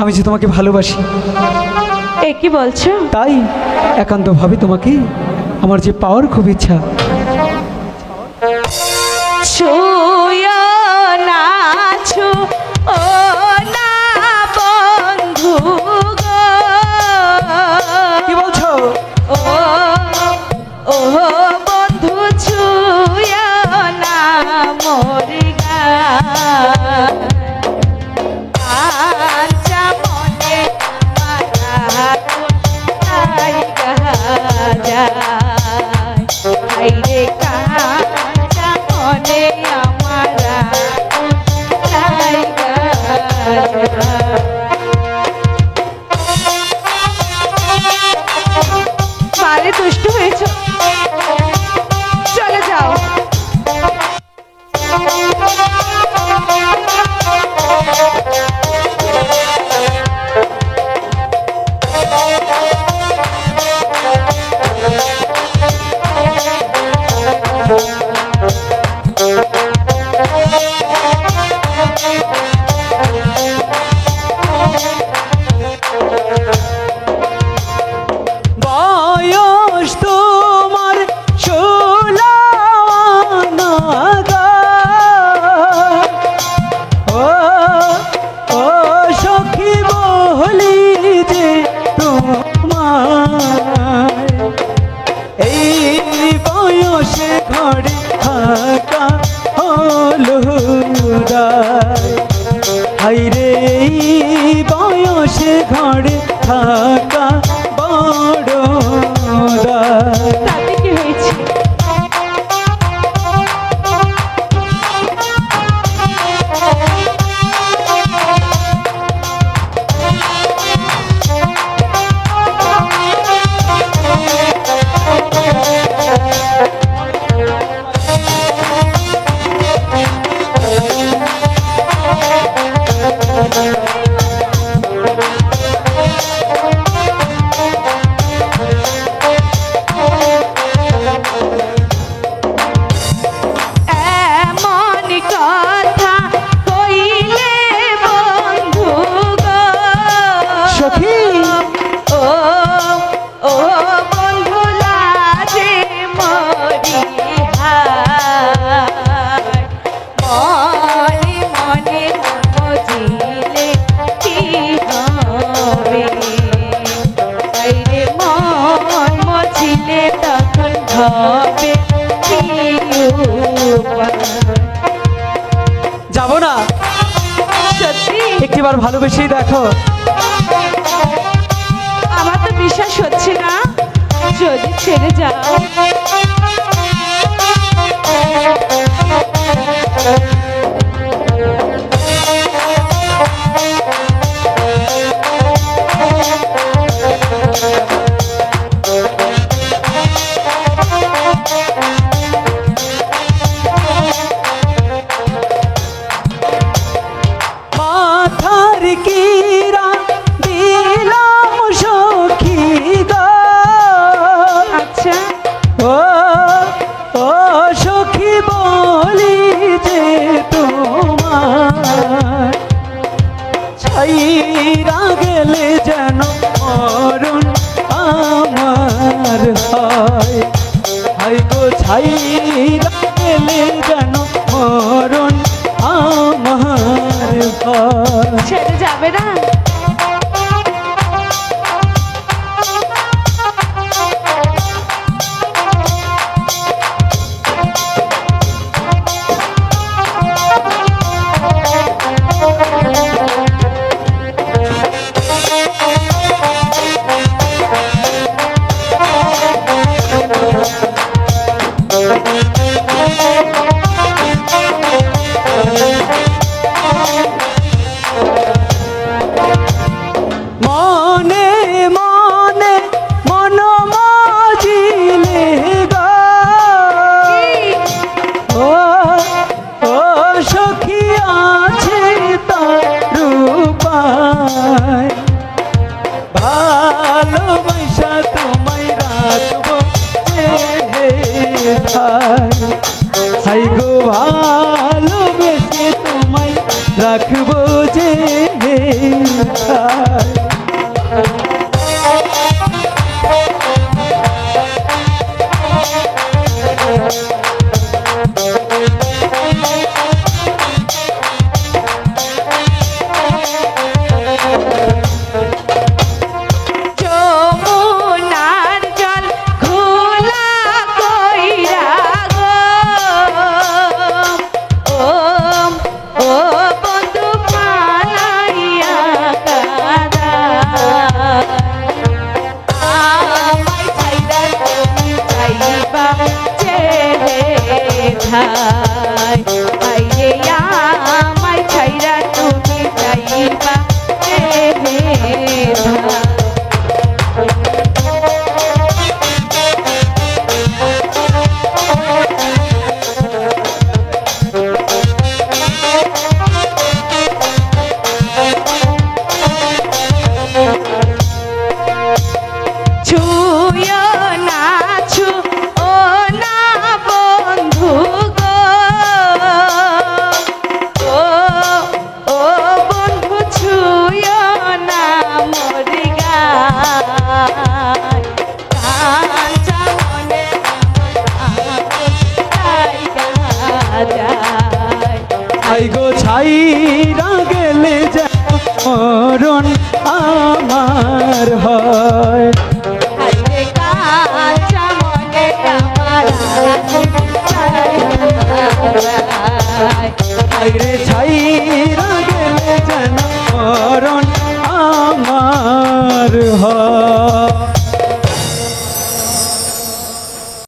আমি যে তোমাকে ভালোবাসি। এ কি বলছো? তাই একান্তভাবে তোমাকে আমার যে পাওয়ার খুব ইচ্ছা। ছুঁয়ো না ও না বন্ধু গো। কি বলছো? ও ও বন্ধু ছুঁয়ো না মোর গান। আচ্ছা মনে মারা কোথায় যায় হাইরে কাঁচা মনে আমারা কোথায় যায়। বারে দুষ্টু হয়েছ, চলে যাও। বয়স তোমার 16 নাগা। ও ও সখী বলি যে তোমার এই বয়সে ঘরে থাকা হলো দায়। হাইরে এই বয়সে ঘরে থাকা বড় দায়। তাতে কি হয়েছে? এমন কথা কইলে বন্ধু গো। সখী। ও ও বন্ধু লাজে মরি হায়। মনে মনে বুঝিলে কি হবে হায়রে মন বুঝিলে তখন হবে কি উপায়। যাবো না, সত্যি একটিবার ভালোবেসেই দেখো। আমার তো বিশ্বাস হচ্ছে না, যদি ছেড়ে যাও। মাথার কিরা দিলাম সখী গো। আচ্ছা ও ও সখী বলি যে তোমার ছাইরা গেলে যেন মরণ আমার হয়। হাই গো ছাইরা গেলে যেন মরণ আমার হয়। ছেড়ে যাবে না? রাখবো যে যমুনার জল ঘোলা কইরা গো ও বন্ধু পালাইয়া কাদায় আমায় ছাইরা তুমি যাইবা যেথায় আইরে আমায় ছাইরা তুমি যাইবা যেথায় ছুঁয়ো না ছুঁয়ো না বন্ধু গো ও বন্ধু ছুঁয়ো না মোর গায় কাঁচা মনে যায় আই গো ছাইরা গেলে যেন মরণ আমার হয় হাইরে কাঁচা মনে আমার আইরে ছাইরা গেলে যেন মরণ আমার হয়